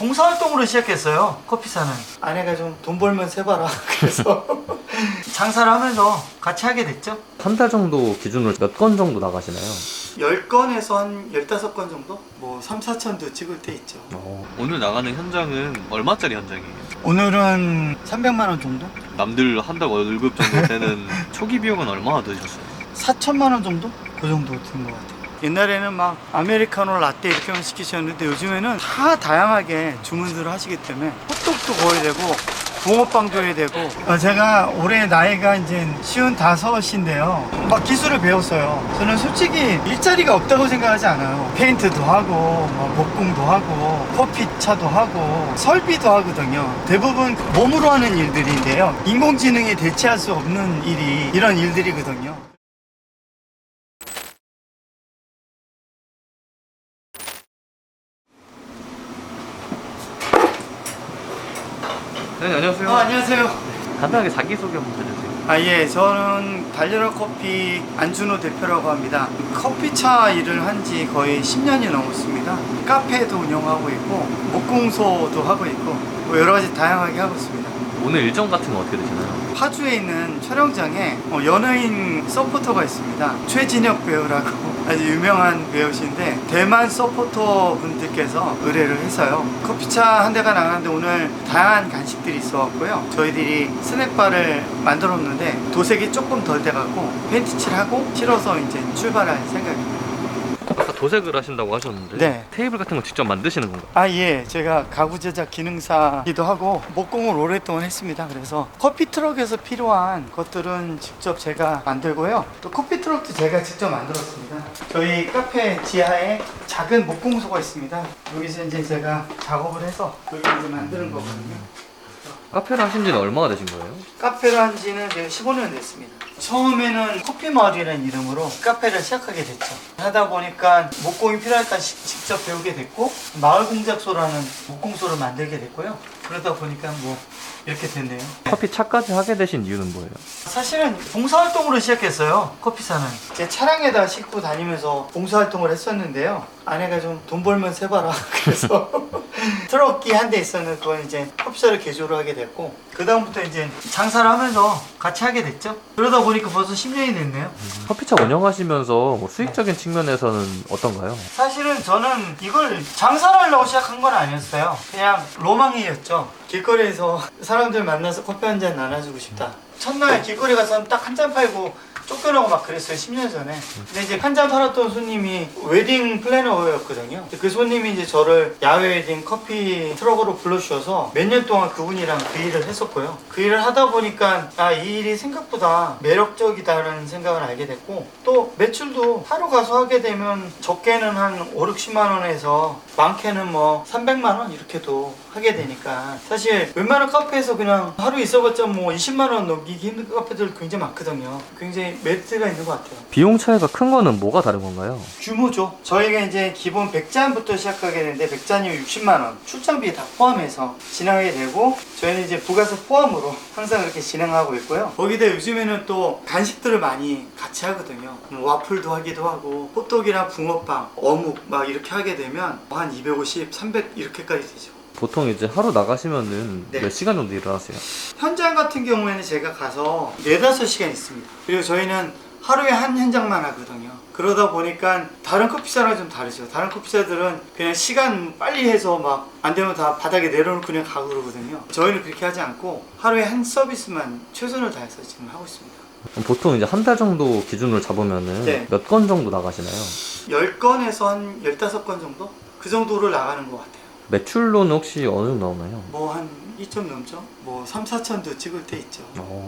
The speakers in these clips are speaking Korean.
봉사활동으로 시작했어요. 커피사는 아내가 좀 돈 벌면 세봐라 그래서 장사를 하면서 같이 하게 됐죠. 한 달 정도 기준으로 몇 건 정도 나가시나요? 10건에서 한 15건 정도? 뭐 3, 4천도 찍을 때 있죠. 오늘 나가는 현장은 얼마짜리 현장이에요? 오늘은 300만 원 정도? 남들 한 달 월급 정도 되는 초기 비용은 얼마나 드셨어요? 4천만 원 정도? 그 정도 든 것 같아요. 옛날에는 막 아메리카노 라떼 이렇게만 시키셨는데 요즘에는 다 다양하게 주문들을 하시기 때문에 호떡도 구워야 되고 붕어빵도 해야 되고 제가 올해 나이가 이제 55인데요 막 기술을 배웠어요. 저는 솔직히 일자리가 없다고 생각하지 않아요. 페인트도 하고 목공도 하고 커피차도 하고 설비도 하거든요. 대부분 몸으로 하는 일들인데요, 인공지능이 대체할 수 없는 일이 이런 일들이거든요. 네, 안녕하세요. 안녕하세요. 간단하게 자기소개 한번 해주세요. 예, 저는 달려라 커피 안준호 대표라고 합니다. 커피차 일을 한 지 거의 10년이 넘었습니다. 카페도 운영하고 있고 목공소도 하고 있고 뭐 여러 가지 다양하게 하고 있습니다. 오늘 일정 같은 거 어떻게 되시나요? 파주에 있는 촬영장에 연예인 서포터가 있습니다. 최진혁 배우라고 아주 유명한 배우신데 대만 서포터 분들께서 의뢰를 해서요, 커피차 한 대가 나가는데 오늘 다양한 간식들이 있어갖고요, 저희들이 스낵바를 만들었는데 도색이 조금 덜 돼갖고 페인트 칠하고 실어서 이제 출발할 생각입니다. 아까 도색을 하신다고 하셨는데 네. 테이블 같은 거 직접 만드시는 건가요? 예, 제가 가구 제작 기능사기도 하고 목공을 오랫동안 했습니다. 그래서 커피 트럭에서 필요한 것들은 직접 제가 만들고요, 또 커피 트럭도 제가 직접 만들었습니다. 저희 카페 지하에 작은 목공소가 있습니다. 여기서 이제 제가 작업을 해서 여기 이제 만드는 거거든요. 카페를 하신 지는 얼마나 되신 거예요? 카페를 한 지는 제가 15년 됐습니다. 처음에는 커피마을이라는 이름으로 카페를 시작하게 됐죠. 하다 보니까 목공이 필요하니까 직접 배우게 됐고 마을공작소라는 목공소를 만들게 됐고요. 그러다 보니까 뭐 이렇게 됐네요. 커피 차까지 하게 되신 이유는 뭐예요? 사실은 봉사활동으로 시작했어요. 커피사는 제 차량에다 싣고 다니면서 봉사활동을 했었는데요, 아내가 좀 돈 벌면 세봐라 그래서 트럭이 한 대 있었는데 그건 이제 커피사를 개조를 하게 됐고 그 다음부터 이제 장사를 하면서 같이 하게 됐죠. 그러다 보니까 벌써 10년이 됐네요. 커피차 운영하시면서 뭐 수익적인 측면에서는 어떤가요? 사실은 저는 이걸 장사를 하려고 시작한 건 아니었어요. 그냥 로망이었죠. 길거리에서 사람들 만나서 커피 한 잔 나눠주고 싶다. 첫날 길거리 가서 딱 한 잔 팔고 쫓겨나고 막 그랬어요, 10년 전에. 근데 이제 한 잔 팔았던 손님이 웨딩 플래너였거든요. 그 손님이 이제 저를 야외 웨딩 커피 트럭으로 불러주셔서 몇 년 동안 그분이랑 그 일을 했었고요. 그 일을 하다 보니까 이 일이 생각보다 매력적이다라는 생각을 알게 됐고, 또 매출도 하루 가서 하게 되면 적게는 한 5, 60만 원에서 많게는 뭐 300만 원 이렇게도 하게 되니까 사실 웬만한 카페에서 그냥 하루 있어봤자 뭐 20만 원 넘기기 힘든 카페들 굉장히 많거든요. 굉장히 메리트가 있는 것 같아요. 비용 차이가 큰 거는 뭐가 다른 건가요? 규모죠. 저희가 이제 기본 100잔부터 시작하게 되는데 100잔이면 60만 원, 출장비 다 포함해서 진행하게 되고, 저희는 이제 부가세 포함으로 항상 그렇게 진행하고 있고요. 거기다 요즘에는 또 간식들을 많이 같이 하거든요. 와플도 하기도 하고 호떡이랑 붕어빵, 어묵 막 이렇게 하게 되면 한 250, 300 이렇게까지 되죠. 보통 이제 하루 나가시면은 네. 몇 시간 정도 일을 하세요? 현장 같은 경우에는 제가 가서 4, 5시간 있습니다. 그리고 저희는 하루에 한 현장만 하거든요. 그러다 보니까 다른 커피차랑 좀 다르죠. 다른 커피차들은 그냥 시간 빨리 해서 막 안 되면 다 바닥에 내려놓고 그냥 가고 그러거든요. 저희는 그렇게 하지 않고 하루에 한 서비스만 최선을 다해서 지금 하고 있습니다. 보통 이제 한 달 정도 기준으로 잡으면은 네. 몇 건 정도 나가시나요? 10건에서 한 15건 정도? 그 정도를 나가는 것 같아요. 매출로는 혹시 어느 정도 나오나요? 뭐 한 2점 넘죠? 뭐 3, 4천도 찍을 때 있죠.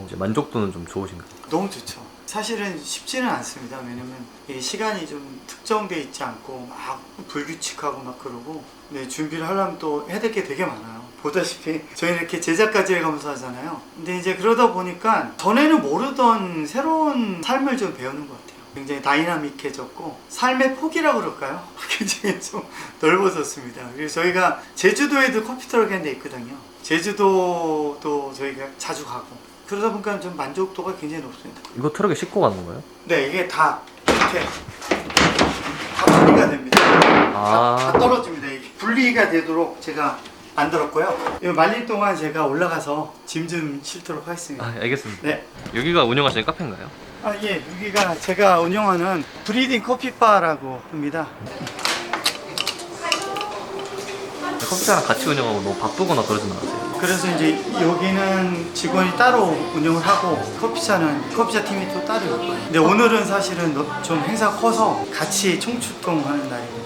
이제 만족도는 좀 좋으신가요? 너무 좋죠. 사실은 쉽지는 않습니다. 왜냐면 이 시간이 좀 특정돼 있지 않고 막 불규칙하고 막 그러고, 네, 준비를 하려면 또 해야 될 게 되게 많아요. 보다시피 저희는 이렇게 제작까지 해가면서 하잖아요. 근데 이제 그러다 보니까 전에는 모르던 새로운 삶을 좀 배우는 것 같아요. 굉장히 다이나믹해졌고 삶의 폭이라고 그럴까요? 굉장히 좀 넓어졌습니다. 그래서 저희가 제주도에도 커피트럭이 한 대 있거든요. 제주도도 저희가 자주 가고, 그러다 보니까 좀 만족도가 굉장히 높습니다. 이거 트럭에 싣고 가는 거예요? 네, 이게 다 이렇게 다 분리가 됩니다. 다 떨어집니다. 이게 분리가 되도록 제가 안 들었고요. 이거 말릴 동안 제가 올라가서 짐 좀 싣도록 하겠습니다. 아, 알겠습니다. 네. 여기가 운영하시는 카페인가요? 아, 예. 여기가 제가 운영하는 브리딩 커피바라고 합니다. 커피차랑 같이 운영하고 너무 바쁘거나 그러진 않으세요? 그래서 이제 여기는 직원이 따로 운영을 하고 커피차 팀이 또 따로 있고요. 근데 오늘은 사실은 좀 행사가 커서 같이 총출동하는 날입니다.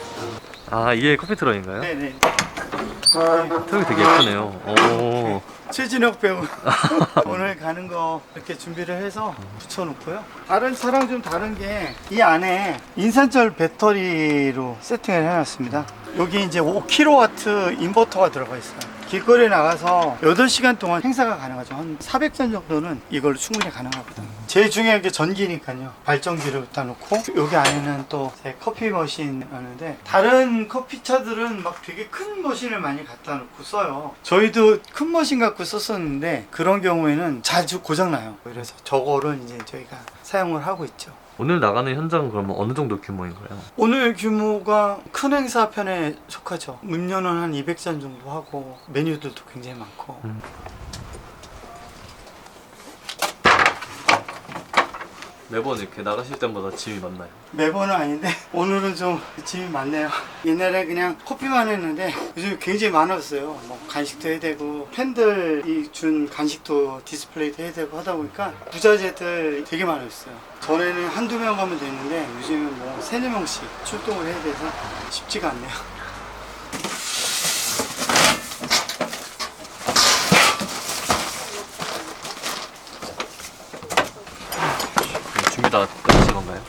아, 이게 커피 트럭인가요? 네네. 트럭이 되게 예쁘네요. 오. 최진혁 배우 오늘 가는 거 이렇게 준비를 해서 붙여놓고요. 다른 차랑 좀 다른 게 이 안에 인산철 배터리로 세팅을 해놨습니다. 여기 이제 5kW 인버터가 들어가 있어요. 길거리에 나가서 8시간 동안 행사가 가능하죠. 한 400잔 정도는 이걸로 충분히 가능합니다. 제일 중요한 게 전기니까요. 발전기를 갖다 놓고 여기 안에는 또 제 커피 머신 하는데 다른 커피차들은 막 되게 큰 머신을 많이 갖다 놓고 써요. 저희도 큰 머신 갖고 썼었는데 그런 경우에는 자주 고장나요. 그래서 저거를 이제 저희가 사용을 하고 있죠. 오늘 나가는 현장은 그러면 어느 정도 규모인가요? 오늘 규모가 큰 행사 편에 속하죠. 음료는 한 200잔 정도 하고 메뉴들도 굉장히 많고. 매번 이렇게 나가실 때마다 짐이 많나요? 매번은 아닌데 오늘은 좀 짐이 많네요. 옛날에 그냥 커피만 했는데 요즘 굉장히 많았어요. 뭐 간식도 해야 되고 팬들이 준 간식도 디스플레이도 해야 되고 하다 보니까 부자재들 되게 많았어요. 전에는 한두 명 가면 됐는데 요즘은 뭐 3-4명씩 출동을 해야 돼서 쉽지가 않네요. 준비 다 끝나신 건가요?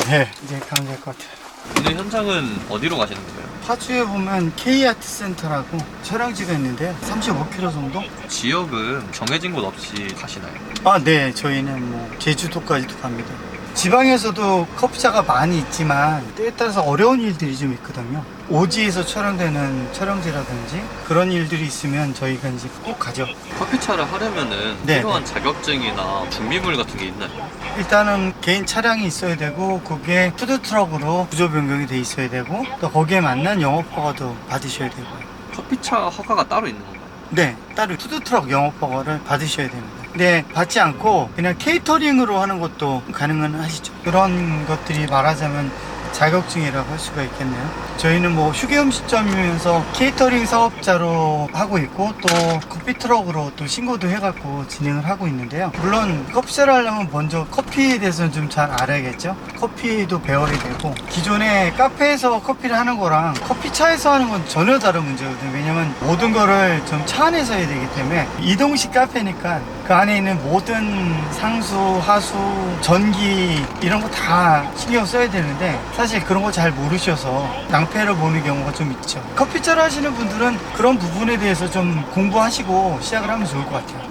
네, 이제 가면 될 것 같아요. 오늘 현장은 어디로 가시는 건가요? 파주에 보면 K아트센터라고 촬영지가 있는데요. 35km 정도? 지역은 정해진 곳 없이 가시나요? 아, 네. 저희는 뭐 제주도까지도 갑니다. 지방에서도 커피차가 많이 있지만 때에 따라서 어려운 일들이 좀 있거든요. 오지에서 촬영되는 촬영지라든지 그런 일들이 있으면 저희가 이제 꼭 가죠. 커피차를 하려면은 네, 필요한 자격증이나 준비물 같은 게 있나요? 일단은 개인 차량이 있어야 되고 그게 푸드트럭으로 구조 변경이 돼 있어야 되고 또 거기에 맞는 영업허가도 받으셔야 되고요. 커피차 허가가 따로 있는 건가요? 네, 따로 푸드트럭 영업허가를 받으셔야 됩니다. 네, 받지 않고 그냥 케이터링으로 하는 것도 가능은 하시죠. 그런 것들이 말하자면 자격증이라고 할 수가 있겠네요. 저희는 뭐 휴게음식점이면서 케이터링 사업자로 하고 있고 또 커피트럭으로 또 신고도 해갖고 진행을 하고 있는데요. 물론 커피차를 하려면 먼저 커피에 대해서는 좀 잘 알아야겠죠. 커피도 배워야 되고 기존에 카페에서 커피를 하는 거랑 커피차에서 하는 건 전혀 다른 문제거든요. 왜냐면 모든 거를 좀 차 안에서 해야 되기 때문에 이동식 카페니까 그 안에 있는 모든 상수, 하수, 전기 이런 거 다 신경 써야 되는데 사실 그런 거 잘 모르셔서 낭패를 보는 경우가 좀 있죠. 커피차를 하시는 분들은 그런 부분에 대해서 좀 공부하시고 시작을 하면 좋을 것 같아요.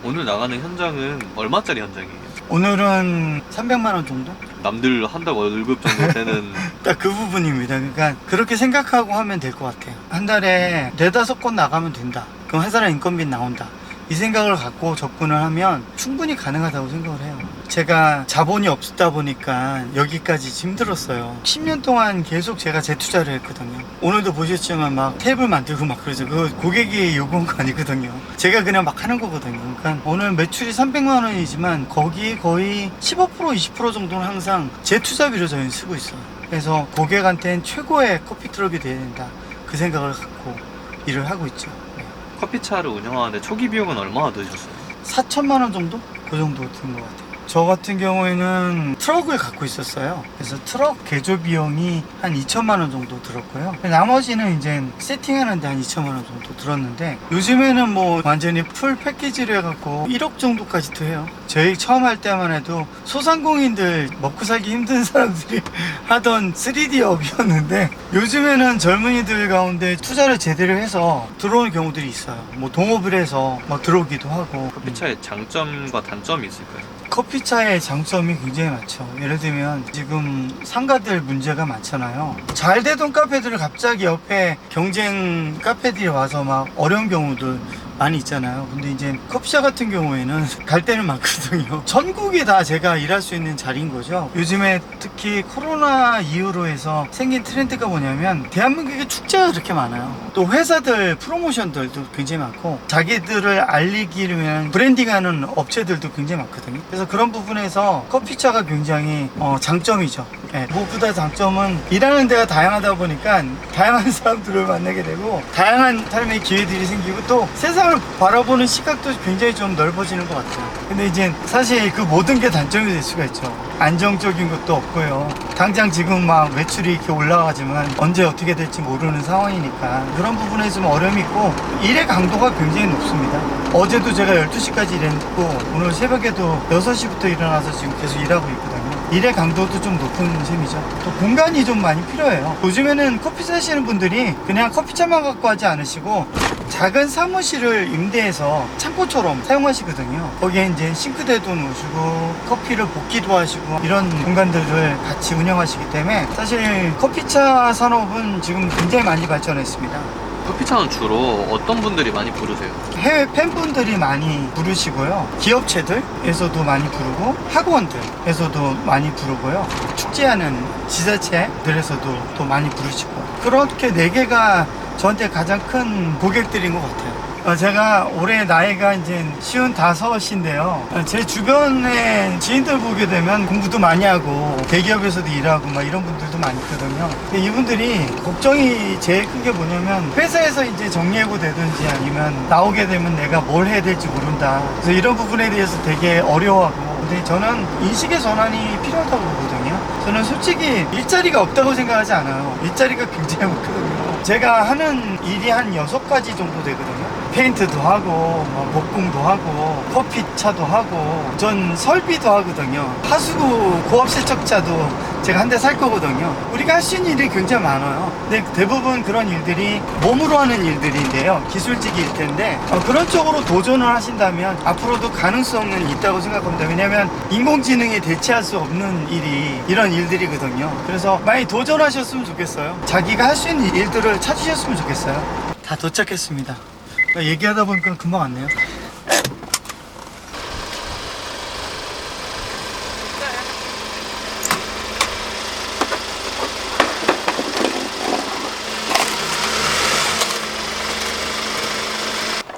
오늘 나가는 현장은 얼마짜리 현장이에요? 오늘은 300만 원 정도? 남들 한 달 월급 정도 되는 딱 그 부분입니다. 그러니까 그렇게 생각하고 하면 될 것 같아요. 한 달에 4-5건 나가면 된다. 그럼 한 사람 인건비 나온다. 이 생각을 갖고 접근을 하면 충분히 가능하다고 생각을 해요. 제가 자본이 없다 보니까 여기까지 힘들었어요. 10년 동안 계속 제가 재투자를 했거든요. 오늘도 보셨지만 막 테이블 만들고 막 그러죠. 그거 고객이 요구한 거 아니거든요. 제가 그냥 막 하는 거거든요. 그러니까 오늘 매출이 300만 원이지만 거기 거의 15% 20% 정도는 항상 재투자비로 저희는 쓰고 있어요. 그래서 고객한테는 최고의 커피 트럭이 돼야 된다. 그 생각을 갖고 일을 하고 있죠. 커피차를 운영하는데 초기 비용은 얼마나 드셨어요? 4천만 원 정도? 그 정도 든 것 같아요. 저 같은 경우에는 트럭을 갖고 있었어요. 그래서 트럭 개조 비용이 한 2천만 원 정도 들었고요. 나머지는 이제 세팅하는데 한 2천만 원 정도 들었는데 요즘에는 뭐 완전히 풀 패키지를 해갖고 1억 정도까지도 해요. 저희 처음 할 때만 해도 소상공인들 먹고 살기 힘든 사람들이 하던 3D 업이었는데 요즘에는 젊은이들 가운데 투자를 제대로 해서 들어오는 경우들이 있어요. 뭐 동업을 해서 막 들어오기도 하고. 커피차의 장점과 단점이 있을까요? 커피차의 장점이 굉장히 많죠. 예를 들면 지금 상가들 문제가 많잖아요. 잘 되던 카페들을 갑자기 옆에 경쟁 카페들이 와서 막 어려운 경우들 많이 있잖아요. 근데 이제 커피숍 같은 경우에는 갈 데는 많거든요. 전국에 다 제가 일할 수 있는 자리인 거죠. 요즘에 특히 코로나 이후로 해서 생긴 트렌드가 뭐냐면 대한민국에 축제가 그렇게 많아요. 또 회사들 프로모션들도 굉장히 많고 자기들을 알리기 위한 브랜딩하는 업체들도 굉장히 많거든요. 그래서 그런 부분에서 커피차가 굉장히 장점이죠. 네. 무엇보다 장점은 일하는 데가 다양하다 보니까 다양한 사람들을 만나게 되고 다양한 삶의 기회들이 생기고 또 세상을 바라보는 시각도 굉장히 좀 넓어지는 것 같아요. 근데 이제 사실 그 모든 게 단점이 될 수가 있죠. 안정적인 것도 없고요. 당장 지금 막 매출이 이렇게 올라가지만 언제 어떻게 될지 모르는 상황이니까 그런 부분에 좀 어려움이 있고 일의 강도가 굉장히 높습니다. 어제도 제가 12시까지 일했고 오늘 새벽에도 6시부터 일어나서 지금 계속 일하고 있거든요. 일의 강도도 좀 높은 셈이죠. 또 공간이 좀 많이 필요해요. 요즘에는 커피 사시는 분들이 그냥 커피차만 갖고 하지 않으시고 작은 사무실을 임대해서 창고처럼 사용하시거든요. 거기에 이제 싱크대도 놓으시고 커피를 볶기도 하시고 이런 공간들을 같이 운영하시기 때문에 사실 커피차 산업은 지금 굉장히 많이 발전했습니다. 커피차는 주로 어떤 분들이 많이 부르세요? 해외 팬분들이 많이 부르시고요. 기업체들에서도 많이 부르고 학원들에서도 많이 부르고요. 축제하는 지자체들에서도 또 많이 부르시고 그렇게 4개가 저한테 가장 큰 고객들인 것 같아요. 제가 올해 나이가 이제 55인데요. 제 주변에 지인들 보게 되면 공부도 많이 하고 대기업에서도 일하고 막 이런 분들도 많이 있거든요. 근데 이분들이 걱정이 제일 큰 게 뭐냐면 회사에서 이제 정리해고 되든지 아니면 나오게 되면 내가 뭘 해야 될지 모른다. 그래서 이런 부분에 대해서 되게 어려워하고 근데 저는 인식의 전환이 필요하다고 보거든요. 저는 솔직히 일자리가 없다고 생각하지 않아요. 일자리가 굉장히 많거든요. 제가 하는 일이 한 6가지 정도 되거든요. 페인트도 하고 목공도 하고 커피차도 하고 전 설비도 하거든요. 하수구 고압 세척자도 제가 한 대 살 거거든요. 우리가 할 수 있는 일이 굉장히 많아요. 근데 대부분 그런 일들이 몸으로 하는 일들인데요. 기술직일 텐데 그런 쪽으로 도전을 하신다면 앞으로도 가능성은 있다고 생각합니다. 왜냐하면 인공지능에 대체할 수 없는 일이 이런 일들이거든요. 그래서 많이 도전하셨으면 좋겠어요. 자기가 할 수 있는 일들을 찾으셨으면 좋겠어요. 다 도착했습니다. 얘기하다 보니까 금방 왔네요.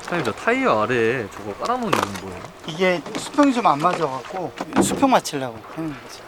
사장님 저 타이어 아래에 저거 깔아놓은 이유는 뭐예요? 이게 수평이 좀 안 맞아갖고 수평 맞추려고 하는 거지.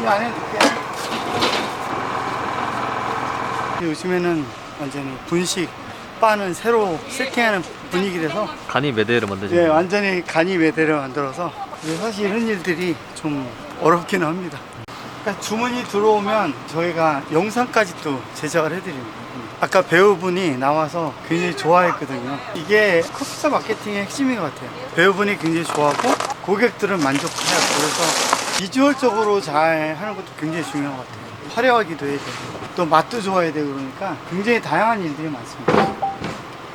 안 해줄게. 요즘에는 완전히 분식 바는 새로 세팅하는 분위기라서 간이 메대를 만드신 예, 거예요? 완전히 간이 외대를 만들어서 사실 이런 일들이 좀 어렵긴 합니다. 그러니까 주문이 들어오면 저희가 영상까지 또 제작을 해드립니다. 아까 배우분이 나와서 굉장히 좋아했거든요. 이게 커피차 마케팅의 핵심인 것 같아요. 배우분이 굉장히 좋아하고 고객들은 만족해요. 그래서 비주얼적으로 잘 하는 것도 굉장히 중요한 것 같아요. 화려하기도 해야 되고 또 맛도 좋아야 되고 그러니까 굉장히 다양한 일들이 많습니다.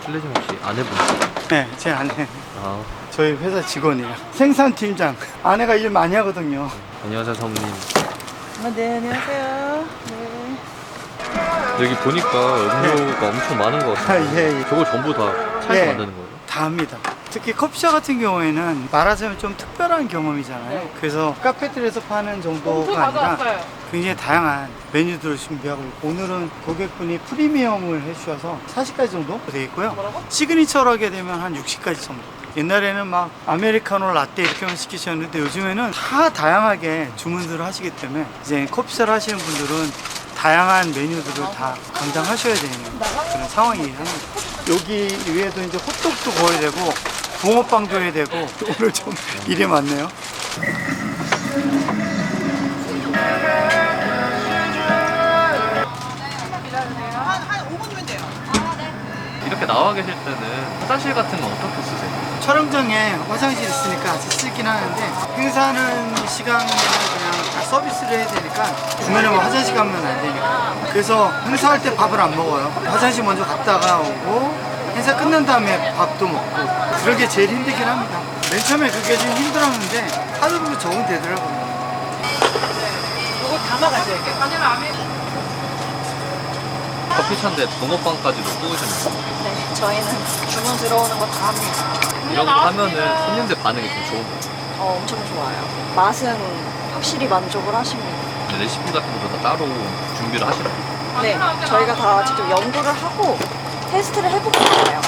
실례지만 혹시 아내분이세요? 네, 제 아내 아 저희 회사 직원이에요. 생산팀장. 아내가 일 많이 하거든요. 안녕하세요 사모님. 네, 안녕하세요. 네. 여기 보니까 음료가 엄청 많은 것 같아요. 예, 예. 저걸 전부 다 차에서 예. 만드는 거예요? 다 합니다. 특히 커피숍 같은 경우에는 말하자면 좀 특별한 경험이잖아요. 그래서 카페들에서 파는 정도가 아니라 굉장히 다양한 메뉴들을 준비하고 있고 오늘은 고객분이 프리미엄을 해주셔서 40가지 정도 되어 있고요. 시그니처로 하게 되면 한 60가지 정도. 옛날에는 막 아메리카노 라떼 이렇게만 시키셨는데 요즘에는 다 다양하게 주문들을 하시기 때문에 이제 커피숍을 하시는 분들은 다양한 메뉴들을 다 감당하셔야 되는 그런 상황이 합니다. 여기 위에도 이제 호떡도 구워야 되고 붕어빵도 해야 되고 오늘 좀 일이 많네요. 이렇게 나와 계실 때는 화장실 같은 건 어떻게 쓰세요? 촬영장에 화장실 있으니까 같이 쓰긴 하는데 행사하는 시간에는 그냥 다 서비스를 해야 되니까 중간에 뭐 화장실 가면 안 되니까 그래서 행사할 때 밥을 안 먹어요. 화장실 먼저 갔다가 오고 행사 끝난 다음에 밥도 먹고 그런 게 제일 힘들긴 합니다. 맨 처음에 그게 좀 힘들었는데 하다 보면 적응되더라고요. 이거 담아가세요. 커피차인데 붕어빵까지도 구우셨네요. 네, 저희는 주문 들어오는 거 다 합니다. 이런 거 하면은 손님들 반응이 좀 좋은 거예요. 엄청 좋아요. 맛은 확실히 만족을 하십니다. 레시피 같은 것도 다 따로 준비를 하시나요? 네, 저희가 다 직접 연구를 하고 테스트를 해보고 나와요.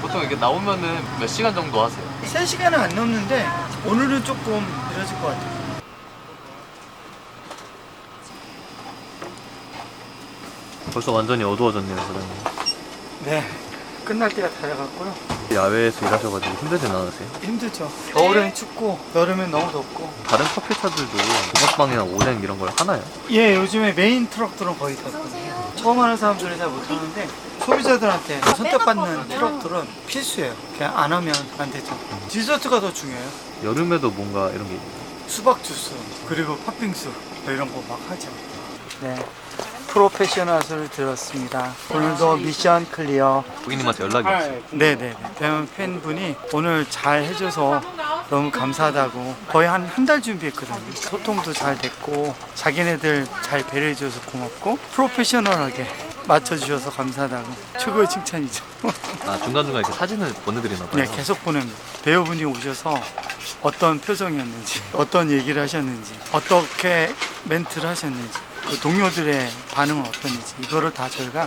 보통 이게 나오면은 몇 시간 정도 하세요? 3시간은 안 넘는데 오늘은 조금 늦어질 것 같아요. 벌써 완전히 어두워졌네요, 사장님. 네, 끝날 때가 다 돼갔고요. 야외에서 일하셔가지고 힘들진 않으세요? 힘들죠. 겨울엔 춥고 여름엔 너무 덥고. 다른 커피차들도 붕어빵이나 오뎅 이런 걸 하나요? 예, 요즘에 메인 트럭들은 거의 다 있거든요. 처음 하는 사람들은 잘 못하는데 소비자들한테 선택받는 트럭들은 필수예요. 그냥 안 하면 안 되죠. 디저트가 더 중요해요. 여름에도 뭔가 이런 게 수박 주스 그리고 팥빙수 뭐 이런 거 막 하죠. 네, 프로페셔널 소리를 들었습니다. 오늘도 미션 클리어. 고객님한테 연락이 왔어요. 네네. 대만 팬분이 오늘 잘 해줘서 너무 감사하다고 거의 한 달 준비했거든요. 소통도 잘 됐고 자기네들 잘 배려해줘서 고맙고 프로페셔널하게 맞춰주셔서 감사하다고 최고의 칭찬이죠. 아, 중간중간 이렇게 사진을 보내드리나 봐요. 네, 계속 보냅니다. 배우분이 오셔서 어떤 표정이었는지, 어떤 얘기를 하셨는지, 어떻게 멘트를 하셨는지, 그 동료들의 반응은 어떤지 이거를 다 저희가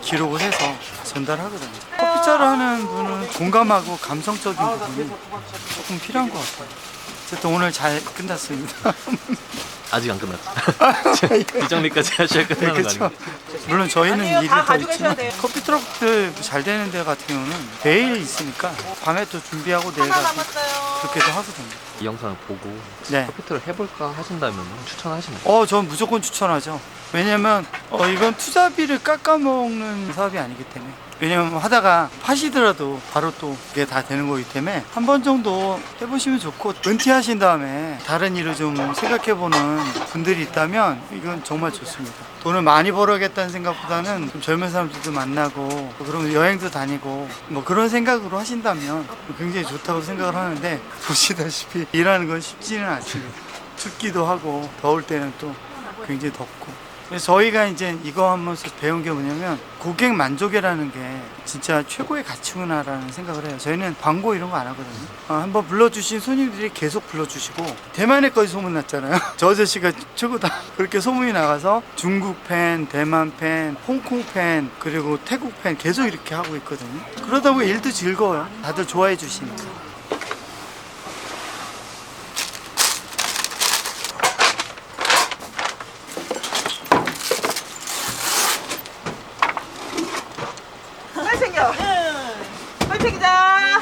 기록을 해서 전달하거든요. 커피차를 하는 분은 공감하고 감성적인 부분이 조금 필요한 것 같아요. 어쨌든 오늘 잘 끝났습니다. 아직 안 끝났죠. 뒷정리까지 하셔야 네, 끝나는 거 그렇죠. 아니에요? 물론 저희는 아니에요. 일이 다 더 가지고 있지만 계셔야 돼요. 커피 트럭들 잘 되는 데 같은 경우는 매일 있으니까 밤에 또 준비하고 내일 하나 가서 남았어요. 그렇게도 하거든요. 이 영상을 보고 네. 커피트를 해볼까 하신다면 추천하시나요? 전 무조건 추천하죠. 왜냐면 이건 투자비를 깎아먹는 사업이 아니기 때문에. 왜냐면 하다가 파시더라도 바로 또 이게 다 되는 거기 때문에 한 번 정도 해보시면 좋고 은퇴하신 다음에 다른 일을 좀 생각해보는 분들이 있다면 이건 정말 좋습니다. 돈을 많이 벌어야겠다는 생각보다는 좀 젊은 사람들도 만나고 그러면 여행도 다니고 뭐 그런 생각으로 하신다면 굉장히 좋다고 생각을 하는데 보시다시피 일하는 건 쉽지는 않습니다. 춥기도 하고 더울 때는 또 굉장히 덥고. 그래서 저희가 이제 이거 하면서 배운 게 뭐냐면 고객 만족이라는 게 진짜 최고의 가치구나라는 생각을 해요. 저희는 광고 이런 거 안 하거든요. 한번 불러주신 손님들이 계속 불러주시고 대만에까지 소문났잖아요. 저 아저씨가 최고다 그렇게 소문이 나가서 중국 팬, 대만 팬, 홍콩 팬 그리고 태국 팬 계속 이렇게 하고 있거든요. 그러다 보니 일도 즐거워요. 다들 좋아해 주시니까. 잘생겨. 화이팅이다.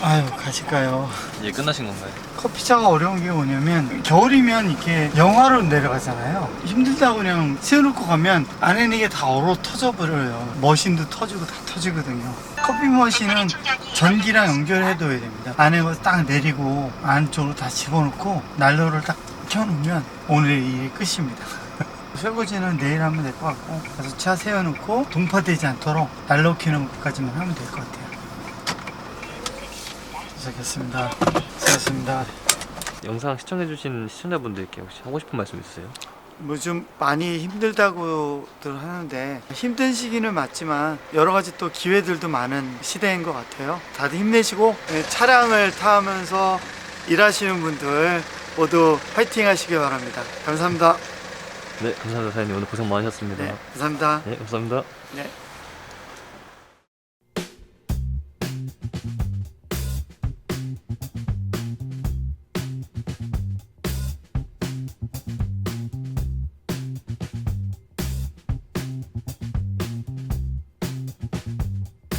아유 가실까요? 이제 끝나신 건가요? 커피차가 어려운 게 뭐냐면 겨울이면 이렇게 영하로 내려가잖아요. 힘들다고 그냥 세워놓고 가면 안에는 이게 다 얼어 터져 버려요. 머신도 터지고 다 터지거든요. 커피 머신은 전기랑 연결해둬야 됩니다. 안에 거 딱 내리고 안쪽으로 다 집어넣고 난로를 딱 켜놓으면 오늘 일이 끝입니다. 설거지는 내일 하면 될 것 같고 그래서 차 세워놓고 동파되지 않도록 난로 켜는 것까지만 하면 될 것 같아요. 시작했습니다. 수고하셨습니다. 영상 시청해주신 시청자분들께 혹시 하고 싶은 말씀 있으세요? 뭐 좀 많이 힘들다고들 하는데 힘든 시기는 맞지만 여러 가지 또 기회들도 많은 시대인 것 같아요. 다들 힘내시고 차량을 타면서 일하시는 분들 모두 화이팅 하시길 바랍니다. 감사합니다. 네, 감사합니다 사장님. 오늘 고생 많으셨습니다. 네, 감사합니다. 네, 감사합니다. 네.